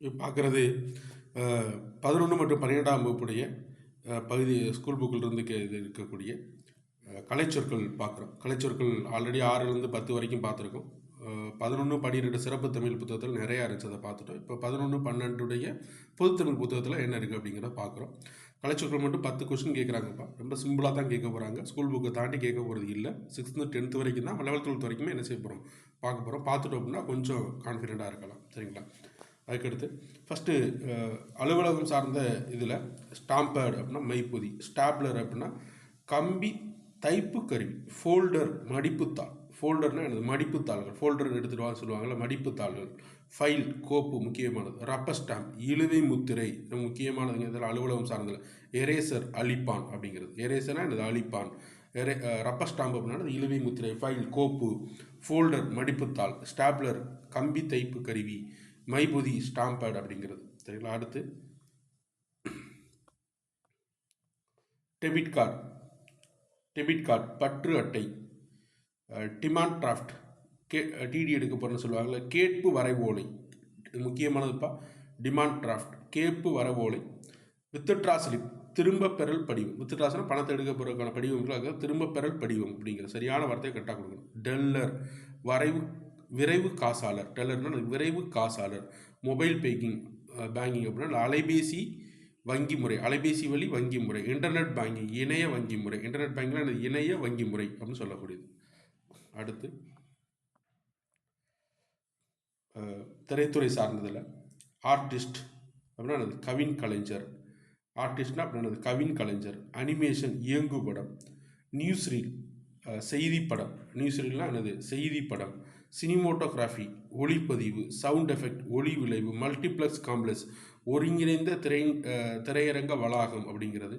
பார்க்குறது 11 மற்றும் 12ஆம் வகுப்புடைய பகுதி ஸ்கூல் புக்கிலிருந்து இது இருக்கக்கூடிய கலைச்சொற்கள் பார்க்குறோம். கலைச்சொற்கள் ஆல்ரெடி 6லேருந்து 10 வரைக்கும் பார்த்துருக்கோம். 11, 12 சிறப்பு தமிழ் புத்தகத்தில் நிறையா இருந்துச்சு, அதை பார்த்துட்டோம். இப்போ 11, 12 பொதுத்தமிழ் புத்தகத்தில் என்ன இருக்குது அப்படிங்கிறத பார்க்குறோம். கலைச்சொற்கள் மட்டும் 10 கொஸ்டின் கேட்குறாங்கப்பா. ரொம்ப சிம்பிளாக தான் கேட்க போகிறாங்க. ஸ்கூல் புக்கை தாண்டி கேட்க போகிறது இல்லை. 6th 10th வரைக்கும் தான், 11th 12th வரைக்குமே என்ன செய்ய போகிறோம், பார்க்க போகிறோம். பார்த்துட்டோம் அப்படின்னா கொஞ்சம் கான்ஃபிடெண்ட்டாக இருக்கலாம். சரிங்களா? அதுக்கடுத்து ஃபஸ்ட்டு அலுவலகம் சார்ந்த இதில் ஸ்டாம்பேட் அப்படின்னா மைப்பொதி, ஸ்டாப்லர் அப்படின்னா கம்பி தைப்பு கருவி, ஃபோல்டர் மடிப்புத்தாள், ஃபோல்டர்னால் எனது மடிப்புத்தாள்கள், ஃபோல்டர் எடுத்துகிட்டு வாங்க சொல்லுவாங்கள்ல, மடிப்புத்தாள்கள், ஃபைல் கோப்பு முக்கியமானது, ரப்பர் ஸ்டாம்ப் இழுவை முத்திரை முக்கியமானதுங்க. இதில் அலுவலகம் சார்ந்ததில் எரேசர் அழிப்பான் அப்படிங்கிறது, எரேசர்னால் எனது அழிப்பான், ரப்பர் ஸ்டாம்ப் அப்படின்னா இழுவை முத்திரை, ஃபைல் கோப்பு, ஃபோல்டர் மடிப்புத்தாள், ஸ்டாப்லர் கம்பி தைப்பு கருவி, மைபொதி ஸ்டாம்பேட் அப்படிங்கிறது. சரிங்களா? அடுத்து டெபிட் கார்டு, டெபிட் கார்டு பற்று அட்டை, டிமாண்ட் டிராஃப்ட், டிடி எடுக்க போகிறேன்னு சொல்லுவாங்கள்ல, கேட்பு வரைவோலை முக்கியமானதுப்பா. டிமாண்ட் டிராஃப்ட் கேட்பு வரைவோலை, வித்ட்ரா ஸ்லிப் திரும்ப பெறல் படிவம், வித்ட்ராஸ்னா பணத்தை எடுக்க போகிறதுக்கான படிவம், திரும்ப பெறல் படிவம் அப்படிங்கிற சரியான வார்த்தையை கரெக்டாக கொடுக்கணும். டெல்லர் விரைவு காசாளர், டெல்லர்னா விரைவு காசாளர், மொபைல் பேங்கிங் அப்படின்னா அலைபேசி வங்கி முறை, அலைபேசி வழி வங்கி முறை, இன்டர்நெட் பேங்கிங் இணைய வங்கி முறை, இன்டர்நெட் பேங்கிங்னா இணைய வங்கி முறை அப்படின்னு சொல்லக்கூடியது. அடுத்து திரைத்துறை சார்ந்ததில் ஆர்டிஸ்ட் அப்படின்னா எனது கவின் கலைஞர், ஆர்டிஸ்ட்னா அப்படின்னா எனது கவின் கலைஞர், அனிமேஷன் இயங்குபடம், நியூஸ் ரீல் செய்தி படம், நியூஸ் ரீல்னா எனது செய்தி படம், சினிமோட்டோகிராஃபி ஒளிப்பதிவு, சவுண்ட் எஃபெக்ட் ஒளி விளைவு, மல்டிப்ளெக்ஸ் காம்ப்ளெக்ஸ் ஒருங்கிணைந்த திரையரங்க வளாகம் அப்படிங்கிறது.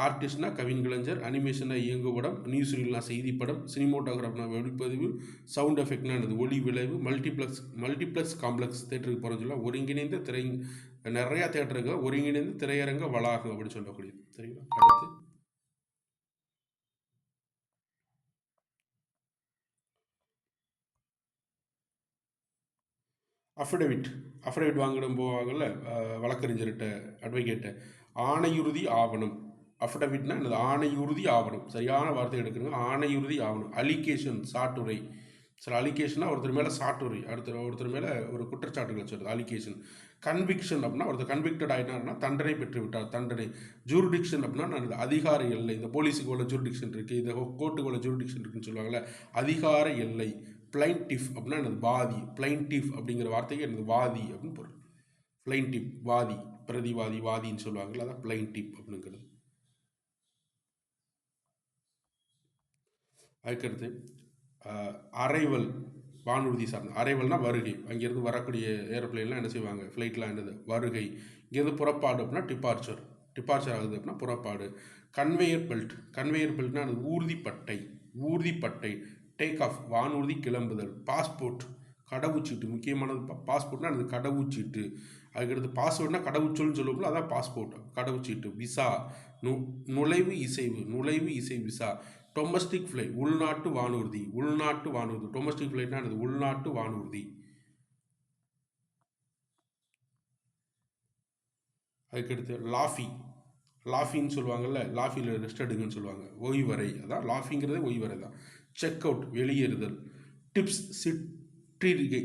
ஆர்டிஸ்ட்னா கவின் கலைஞர், அனிமேஷனா இயங்குபடம், நியூஸ் ரீல்னா செய்திப்படம், சினிமோட்டோகிராஃப்னா ஒளிப்பதிவு, சவுண்ட் எஃபெக்ட்னா எனது ஒளி விளைவு, மல்டிப்ளெக்ஸ் காம்ப்ளெக்ஸ் தேட்டருக்கு போகிறோன்னு சொல்லலாம். ஒருங்கிணைந்த நிறையா தேட்டருக்கு ஒருங்கிணைந்த திரையரங்க வளாகம் அப்படின்னு சொல்லக்கூடியது. சரிங்களா? அடுத்து அஃபிடவிட் வாங்கிடும் போவாங்கல்ல வழக்கறிஞர்கிட்ட, அட்வொகேட்டை, ஆணையுறுதி ஆவணம். அஃபிடவிட்னா எனது ஆணையுறுதி ஆவணம், சரியான வார்த்தை எடுக்கணுங்க. ஆணையுறுதி ஆவணம். அலிகேஷன் சாட்டுரை, சில அலிகேஷனா ஒருத்தர் மேலே சாட்டுரை, ஒருத்தர் மேலே ஒரு குற்றச்சாட்டுகள் சொல்கிறது, அலிகேஷன். கன்விக்ஷன் அப்படின்னா ஒருத்தர் கன்விக்டட் ஆகிட்டாருன்னா தண்டனை பெற்று விட்டார், தண்டனை. ஜூரிடிக்ஷன் அப்படின்னா நான் அதிகார எல்லை, இந்த போலீஸுக்கு உள்ள ஜூரிடிக்ஷன் இருக்குது, இந்த கோர்ட்டுக்கு உள்ள ஜூரிடிக்ஷன் இருக்குன்னு சொல்லுவாங்கள்ல, அதிகார எல்லை. பிளைன்டிஃப் அப்படின்னா எனது வாதி, பிளைன்டிஃப் அப்படிங்கிற வார்த்தைக்கு எனது வாதி அப்படின்னு பொருள். பிளைன்டிஃப் வாதி, பிரதிவாதி, வாதின்னு சொல்லுவாங்கல்ல, அதான் பிளைன்டிஃப் அப்படிங்கிறது. அதுக்கடுத்து அரைவல் வானூர்தி சார்ந்த, அரைவல்னா வருகை, அங்கேருந்து வரக்கூடிய ஏரோப்ளைன்லாம் என்ன செய்வாங்க, ஃப்ளைட்லாம் என்னது வருகை. இங்கேருந்து புறப்பாடு அப்படின்னா டிபார்ச்சர் ஆகுது அப்படின்னா புறப்பாடு. கன்வேயர் பெல்ட்னா அது ஊர்திப்பட்டை. டேக் ஆஃப் வானூர்தி கிளம்புதல். பாஸ்போர்ட் கடவுச்சீட்டு முக்கியமானது. பாஸ்போர்ட்னா அது கடவுச்சீட்டு. அதுக்கடுத்து பாஸ்வேர்ட்னா கடவுச்சொல்னு சொல்லுவோம்ல, அதான் பாஸ்போர்ட் கடவுச்சீட்டு. விசா நுழைவு இசை விசா. டொமஸ்டிக் ஃப்ளைட் உள்நாட்டு வானூர்தி, டொமஸ்டிக் ஃப்ளைட்னா அது உள்நாட்டு வானூர்தி. அதுக்கடுத்து லாஃபின்னு சொல்லுவாங்கல்ல, லாஃபியில் ரெஸ்ட் எடுங்கன்னு சொல்லுவாங்க, ஓய்வறை, அதான் லாஃபிங்கிறதே ஓய்வறை தான். செக் அவுட் வெளியேறுதல். டிப்ஸ் சிற்றீகை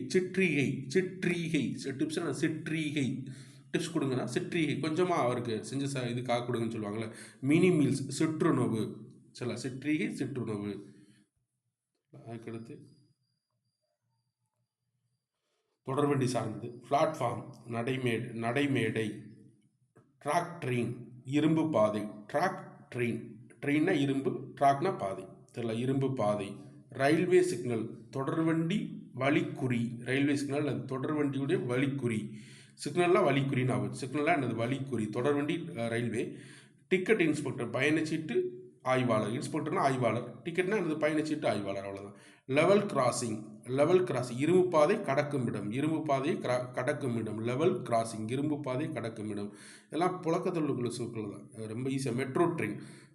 டிப்ஸ் கொடுங்கன்னா சிற்றீகை கொஞ்சமாக அவருக்கு செஞ்ச இதுக்காக கொடுங்கன்னு சொல்லுவாங்கள்ல. மினி மீல்ஸ் சிற்றுணவு, சிற்றீகை சிற்றுணவு. அதுக்கடுத்து தொடர்வண்டி சார்ந்தது. பிளாட்ஃபார்ம் நடைமேடை. ட்ராக் ட்ரெயின் இரும்பு பாதை, ட்ரெயின்னா இரும்பு, ட்ராக்னா பாதை, தெரியல, இரும்பு பாதை. ரயில்வே சிக்னல் தொடர்வண்டி வழிக்குறி, ரயில்வே சிக்னல் அது தொடர்வண்டியுடைய வழிக்குறி. சிக்னல்லாம் வழிக்குறின்னு ஆகும், சிக்னல்லாம் என்னது வழிக்குறி. தொடர்வண்டி ரயில்வே. டிக்கெட் இன்ஸ்பெக்டர் பயணச்சீட்டு ஆய்வாளர், இன்ஸ்பெக்டர்னா ஆய்வாளர், டிக்கெட்னா எனது பயணச்சீட்டு ஆய்வாளர், அவ்வளோதான். லெவல் கிராசிங் இரும்பு பாதை கடக்கும் இடம், லெவல் கிராசிங் இரும்பு பாதை கடக்கும் இடம். இதெல்லாம் புழக்கத்தில் உள்ள சொற்கள் தான், ரொம்ப ஈஸியாக.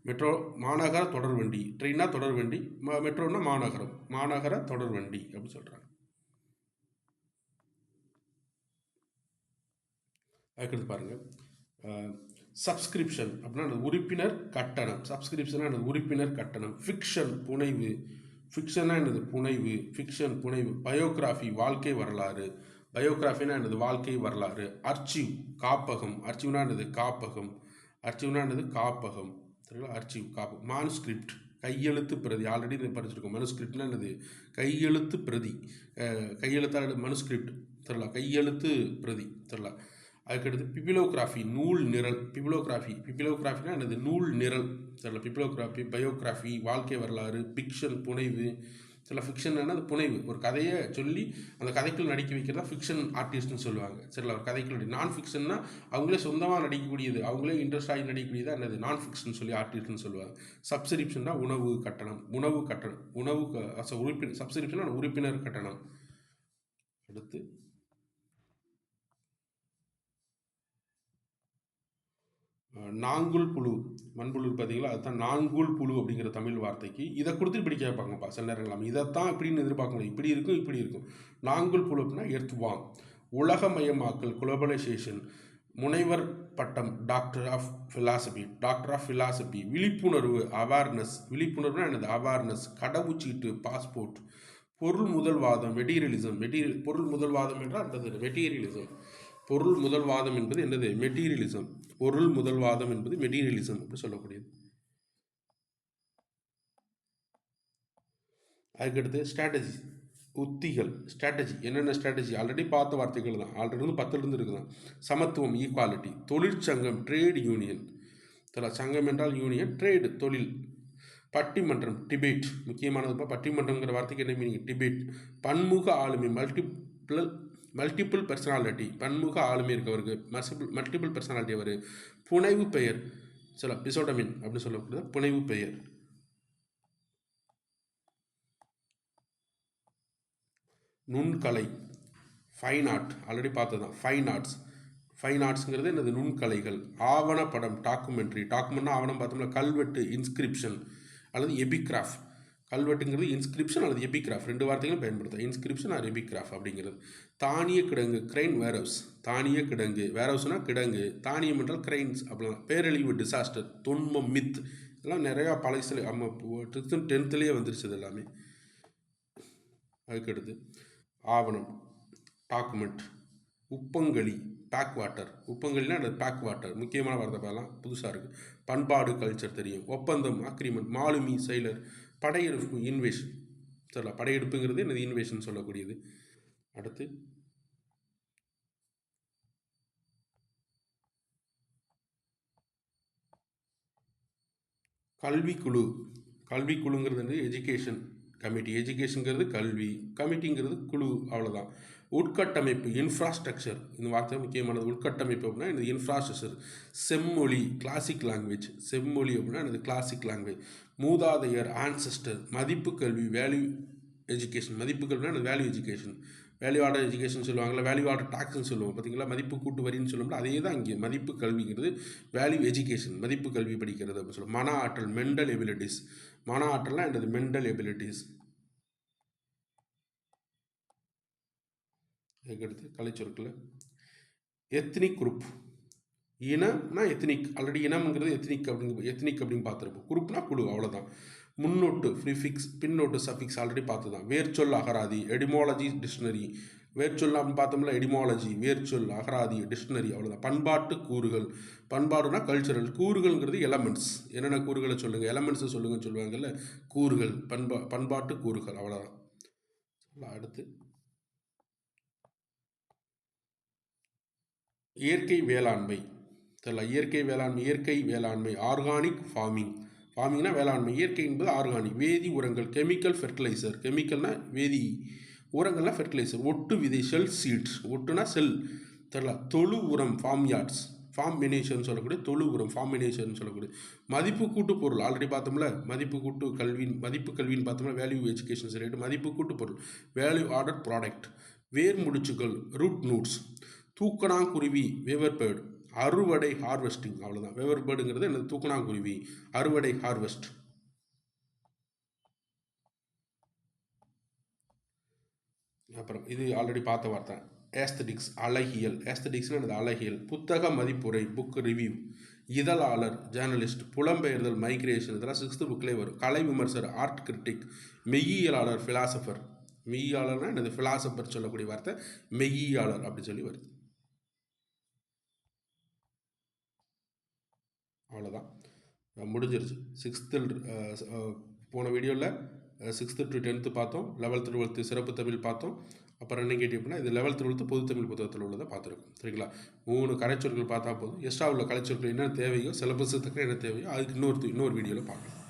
மெட்ரோ மாநகர தொடர்வண்டி, ட்ரெயின்னா தொடர்வண்டி, மெட்ரோன்னா மாநகர தொடர்வண்டி அப்படின்னு சொல்கிறாங்க. அதுக்கடுத்து பாருங்கள், சப்ஸ்கிரிப்ஷன் அப்படின்னா அந்த உறுப்பினர் கட்டணம். சப்ஸ்கிரிப்ஷனாக எனது உறுப்பினர் கட்டணம். ஃபிக்ஷன் புனைவு. ஃபிக்ஷனாக எனது புனைவு. ஃபிக்ஷன் புனைவு. பயோகிராஃபி வாழ்க்கை வரலாறு. பயோகிராஃபினா எனது வாழ்க்கை வரலாறு. அர்ச்சிவ் காப்பகம். அர்ச்சிவ்னா எனது காப்பகம். அர்ச்சிவ்னா எனது காப்பகம். சரிங்களா? அர்ச்சிவ் காப்பகம். மானுஸ்கிரிப்ட் கையெழுத்து பிரதி. ஆல்ரெடி இதை படிச்சிருக்கோம். மனுஸ்கிரிப்ட்னா என்னது? கையெழுத்து பிரதி. கையெழுத்தாளர் மனுஸ்கிரிப்ட் தெரில, கையெழுத்து பிரதி தெரில. அதுக்கடுத்து பிபிலோகிராஃபி நூல் நிரல். பிபிலோகிராஃபினா என்னது? நூல் நிரல் தெரில. பிபிலோகிராஃபி, பயோகிராஃபி வாழ்க்கை வரலாறு, ஃபிக்ஷன் புனைவு. சில ஃபிக்ஷன் அது புனைவு. ஒரு கதையை சொல்லி அந்த கதைக்குள் நடிக்க வைக்கிறதா ஃபிக்ஷன் ஆர்டிஸ்ட்னு சொல்லுவாங்க. சரிங்களா? ஒரு கதைக்குள் நான் ஃபிக்ஷன்னா அவங்களே சொந்தமாக நடிக்கக்கூடியது, அவங்களே இன்ட்ரெஸ்ட் ஆகி நடிக்கக்கூடியது என்னது? நான் ஃபிக்ஷன் சொல்லி ஆர்டிஸ்ட்னு சொல்லுவாங்க. சப்ஸ்கிரிப்ஷன்னா உணவு கட்டணம். உணவு கட்டணம். உறுப்பினர். சப்ஸ்கிரிப்ஷன் உறுப்பினர் கட்டணம். அடுத்து நாங்குல் புழு. மண்புழு பார்த்தீங்களா? அதுதான் நான்குல் புழு அப்படிங்கிற தமிழ் வார்த்தைக்கு இதை கொடுத்து இப்படி கேட்பாங்கப்பா சில நேரங்கள். நம்ம இதைத்தான் இப்படின்னு எதிர்பார்க்க முடியும். இப்படி இருக்கும், இப்படி இருக்கும். நான்குல் புழு அப்படின்னா எர்த்வாம். உலகமயமாக்கல், குளோபலைசேஷன். முனைவர் பட்டம் doctor of philosophy. Doctor of philosophy. விழிப்புணர்வு அவேர்னஸ். விழிப்புணர்வுனா என்னது? அவேர்னஸ். கடவுச்சீட்டு பாஸ்போர்ட். பொருள் முதல்வாதம் மெட்டீரியலிசம். பொருள் முதல்வாதம் என்றால் அந்த மெட்டீரியலிசம். பொருள் முதல்வாதம் என்பது என்னது? மெட்டீரியலிசம். பொருள் முதல்வாதம் என்பது மெட்டீரியலிசம் அப்படி சொல்லக்கூடியது. அதுக்கடுத்து ஸ்ட்ராட்டஜி உத்திகள். ஸ்ட்ராட்டஜி என்னென்ன ஸ்ட்ராட்டஜி? ஆல்ரெடி பார்த்த வார்த்தைகள் தான். ஆல்ரெடி 10 இருக்குதான். சமத்துவம் ஈக்குவாலிட்டி. தொழிற்சங்கம் ட்ரேட் யூனியன். சங்கம் என்றால் யூனியன், ட்ரேடு தொழில். பட்டிமன்றம் டிபேட். முக்கியமானது பட்டிமன்றம்ங்கிற வார்த்தைக்கு என்ன மீனிங்? டிபேட். பன்முக ஆளுமை மல்டிபிள் பர்சனாலிட்டி. பன்முக ஆளுமை இருக்கவருக்கு மல்டிபிள் பர்சனாலிட்டி அவர். புனைவு பெயர். சில பிசோடமின் அப்படின்னு சொல்லக்கூடிய புனைவு பெயர். நுண்கலை ஃபைன் ஆர்ட். ஆல்ரெடி பார்த்ததான் ஃபைன் ஆர்ட்ஸ். ஃபைன் ஆர்ட்ஸுங்கிறது என்னது? நுண்கலைகள். ஆவணப்படம் டாக்குமெண்ட்ரி. டாக்குமெண்ட்னா ஆவணம் பார்த்தோம்னா கல்வெட்டு இன்ஸ்கிரிப்ஷன் அல்லது எபிகிராஃப். கல்வெட்டுங்கிறது இன்ஸ்கிரிப்ஷன் அல்லது எபிகிராஃப், 2 வார்த்தைகளும் பயன்படுத்தும். இன்ஸ்கிரிப்ஷன் ஆர் எபிகிராஃப் அப்படிங்கிறது. தானிய கிடங்கு கிரைன் வேர்ஹவுஸ். தானிய கிடங்கு வேர்ஹவுஸ்னா கிடங்கு. தானியம் என்றால் கிரைன்ஸ் அப்படிலாம். பேரழிவு டிசாஸ்டர். தொன்மம் மித். இதெல்லாம் நிறையா பழசில் நம்ம 10th வந்துருச்சு இது எல்லாமே. அதுக்கடுத்து ஆவணம் டாக்குமெண்ட். உப்பங்களி பேக் வாட்டர். உப்பங்களினா அந்த பேக் வாட்டர். முக்கியமான வார்த்தை பார்க்கலாம், புதுசாக இருக்குது. பண்பாடு கல்ச்சர் தெரியும். ஒப்பந்தம் அக்ரிமெண்ட். மாலுமி செயலர். படையெடுப்பு இன்வேஷன். சொல்லலாம். படையெடுப்புங்கிறது என்னது? இன்வேஷன் சொல்லக்கூடியது. அடுத்து கல்விக்குழு. கல்விக்குழுங்கிறது வந்து எஜுகேஷன் கமிட்டி. எஜுகேஷனுங்கிறது கல்வி, கமிட்டிங்கிறது குழு, அவ்வளோதான். உட்கட்டமைப்பு இன்ஃப்ராஸ்ட்ரக்சர். இந்த வார்த்தை முக்கியமானது. உட்கட்டமைப்பு அப்படின்னா இந்த இன்ஃப்ராஸ்ட்ரக்சர். செம்மொழி கிளாசிக் லாங்குவேஜ். செம்மொழி அப்படின்னா எனது கிளாசிக் லாங்குவேஜ். மூதாதையர் ஆன்செஸ்டர். மதிப்பு கல்வி வேல்யூ எஜுகேஷன். மதிப்பு கல்வினா எனது value education. Value order education சொல்லுவாங்கள்ல, வேல்யூ ஆர்டர் டாக்ஸ்ன்னு சொல்லுவோம் பார்த்தீங்களா? மதிப்பு கூட்டு வரின்னு சொல்லுவோம்ல, அதே தான் இங்கே மதிப்பு கல்விங்கிறது. வேல்யூ எஜுகேஷன் மதிப்பு கல்வி படிக்கிறது அப்படின்னு சொல்லுவோம். மன ஆற்றல் மென்டல் எபிலிட்டிஸ். மன ஆற்றல்னா என்னது? Mental abilities. அதுக்கடுத்து கலைச்சொற்கள் எத்னிக் குரூப். இனம்னா எத்னிக். ஆல்ரெடி இனம்ங்கிறது எத்னிக் அப்படின்னு பார்த்துருப்போம். குரூப்னா குழு, அவ்வளோதான். முன்னோட்டு ப்ரிஃபிக்ஸ், பின்னோட்டு சஃபிக்ஸ் ஆல்ரெடி பார்த்து தான். வேர்ச்சொல் அகராதி எடிமாலஜி டிக்ஷனரி. வேர்ச்சொல் அப்படின்னு பார்த்தோம்ல, எடிமாலஜி வேர்ச்சொல் அகராதி டிக்ஷனரி, அவ்வளோதான். பண்பாட்டு கூறுகள். பண்பாடுனா கல்ச்சரல். கூறுகள்ங்கிறது எலமெண்ட்ஸ். என்னென்ன கூறுகளை சொல்லுங்கள்? எலமெண்ட்ஸை சொல்லுங்கன்னு சொல்லுவாங்கல்ல, கூறுகள். பண்பாட்டு கூறுகள், அவ்வளோதான். அடுத்து இயற்கை வேளாண்மை. தெரியல. இயற்கை வேளாண்மை ஆர்கானிக் ஃபார்மிங். ஃபார்மிங்னா வேளாண்மை. இயற்கை என்பது ஆர்கானிக். வேதி உரங்கள் கெமிக்கல் ஃபெர்டிலைசர். கெமிக்கல்னா வேதி, உரங்கள்னா ஃபெர்டிலைசர். ஒட்டு விதை செல் சீட்ஸ். ஒட்டுனா செல் தெரியல. தொழு உரம் ஃபார்ம் யார்ட்ஸ். ஃபார்ம் மினேஷன் சொல்லக்கூடிய தொழு உரம் ஃபார்ம் மினேஷன் சொல்லக்கூடிய. மதிப்பு கூட்டு பொருள் ஆல்ரெடி பார்த்தோம்ல. மதிப்பு கல்வின்னு பார்த்தோம்னா வேல்யூ எஜுகேஷன் சொல்லிட்டு மதிப்பு கூட்டு பொருள் வேல்யூ ஆர்டர் ப்ராடக்ட். வேர் முடிச்சுக்கள் ரூட் நூட்ஸ். தூக்கணாங்குருவி வேவர் பேர்டு. அறுவடை ஹார்வெஸ்டிங், அவ்வளோதான். வேவர் பேர்டுங்கிறது என்னது? தூக்கணாங்குருவி. அறுவடை ஹார்வெஸ்ட். அப்புறம் இது ஆல்ரெடி பார்த்த வார்த்தை. ஏஸ்தட்டிக்ஸ் அழகியல், ஏஸ்தட்டிக்ஸ்னு எனது அழகியல், புத்தக மதிப்புரை புக் ரிவ்யூ, இதழாளர் ஜேர்னலிஸ்ட், புலம்பெயர்தல் மைக்ரேஷன், இதெல்லாம் 6th புக்லேயே வரும். கலை விமர்சகர் ஆர்ட் கிரிட்டிக், மெய்யியலாளர் ஃபிலாசபர், மெய்யியலாளர்னா எனது ஃபிலாசபர் சொல்லக்கூடிய வார்த்தை மெய்யியலாளர் அப்படி சொல்லி வருது. அவ்வளோதான், முடிஞ்சிருச்சு. 6th போன வீடியோவில் 6th to 10th பார்த்தோம், 11th 12th சிறப்பு தமிழ் பார்த்தோம். அப்புறம் என்ன கேட்டி அப்படின்னா இது 11th 12th பொது தமிழ் புத்தகத்தில் உள்ளதை பார்த்துருக்கோம். சரிங்களா? 3 கலைச்சொற்கள் பார்த்தா போதும். எக்ஸ்ட்ரா உள்ள கலைச்சொற்கள் என்ன தேவையோ, சிலபஸுக்கு என்ன தேவையோ அதுக்கு இன்னொரு வீடியோவில் பார்க்கலாம்.